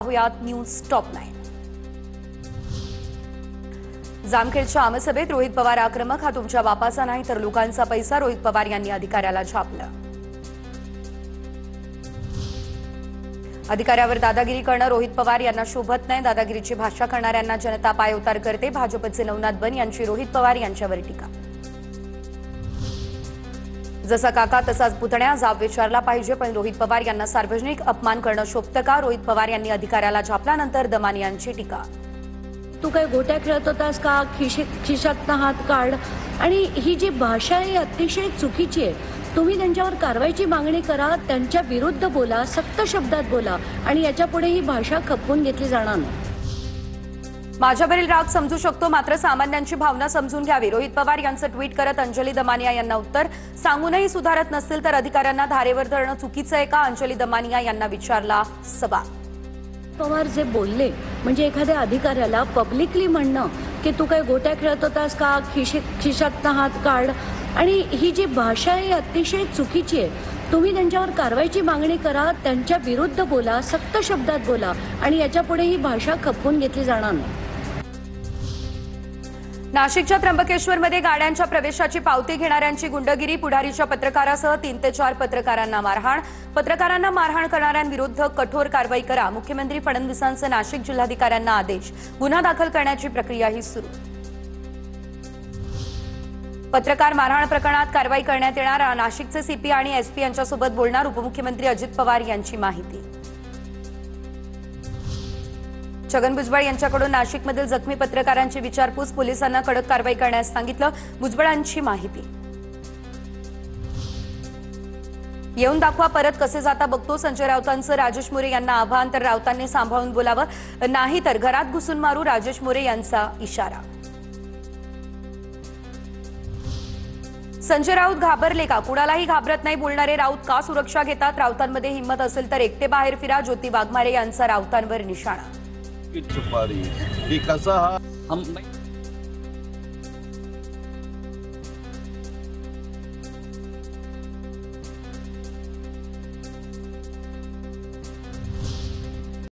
पाहुयात news top 9। जामखेडच्या आमसभेत रोहित पवार आक्रमक, हा तुमच्या बापाचा नाही तर लोकांचा पैसा, रोहित पवार यांनी अधिकाऱ्याला झापलं। अधिकाऱ्यावर दादागिरी करणं रोहित पवार यांना शोभत नाही। दादागिरीची भाषा करणाऱ्यांना जनता पायउतार करते। भाजपचे नवनाथ बन यांची रोहित पवार यांच्यावर टीका। जसा काका तसाच पुतण्या, जाब विचारला पाहिजे, पण रोहित पवार यांना सार्वजनिक अपमान करणं शोभतं का? रोहित पवार यांनी अधिकाऱ्याला झापल्यानंतर दमानी यांची टीका। तू काय गोट्या खेळत होतास का? खिशातनं हात काढ। आणि ही जी भाषा आहे अतिशय चुकीची आहे। तुम्ही त्यांच्यावर कारवाईची मागणी करा, त्यांच्या विरुद्ध बोला, सक्त शब्दात बोला आणि याच्यापुढे ही भाषा खपवून घेतली जाणार नाही। माझ्यावरील राग समजू शकतो, मात्र सामान्यांची भावना समजून घ्यावी। रोहित पवार यांचं ट्विट करत अंजली दमानिया यांना उत्तर। सांगूनही सुधारत नसतील तर अधिकाऱ्यांना धारेवर धरणं चुकीचं आहे का? अंजली दमानिया यांना विचारला सवाल। पवार जे बोलले म्हणजे एखाद्या अधिकाऱ्याला पब्लिकली म्हणणं की तू काय गोट्या खेळत होतास का? खिशातनं हात काढ। आणि ही जी भाषा आहे अतिशय चुकीची आहे। तुम्ही त्यांच्यावर कारवाईची मागणी करा, त्यांच्या विरुद्ध बोला, सक्त शब्दात बोला आणि याच्यापुढे ही भाषा खपवून घेतली जाणार नाही। नाशिकच्या त्र्यंबकेश्वरमध्ये गाड्यांच्या प्रवेशाची पावती घेणाऱ्यांची गुंडगिरी, पुढारीच्या पत्रकारासह 3 ते 4 पत्रकारांना मारहाण। पत्रकारांना मारहाण करणाऱ्यांविरुद्ध कठोर कारवाई करा, मुख्यमंत्री फडणवीसांचे नाशिक जिल्हाधिकाऱ्यांना आदेश। गुन्हा दाखल करण्याची प्रक्रियाही सुरू। पत्रकार मारहाण प्रकरणात कारवाई करण्यात येणार, नाशिकचे सीपी आणि एसपी यांच्यासोबत बोलणार उपमुख्यमंत्री अजित पवार यांची माहिती। छगन भुजबळ यांच्याकडून नाशिकमधील जखमी पत्रकारांची विचारपूस, पोलिसांना कडक कारवाई करण्यास सांगितलं, भुजबळांची माहिती। येऊन दाखवा परत कसे जाता बघतो, संजय राऊतांचं राजेश मोरे यांना आव्हान, तर राऊतांनी सांभाळून बोलावं नाही तर घरात घुसून मारू, राजेश मोरे यांचा इशारा। संजय राऊत घाबरले का? कुणालाही घाबरत नाही बोलणारे राऊत का सुरक्षा घेतात? राऊतांमध्ये हिंमत असेल तर एकटे बाहेर फिरा, ज्योती वाघमारे यांचा राऊतांवर निशाणा। सुपारी ही कसा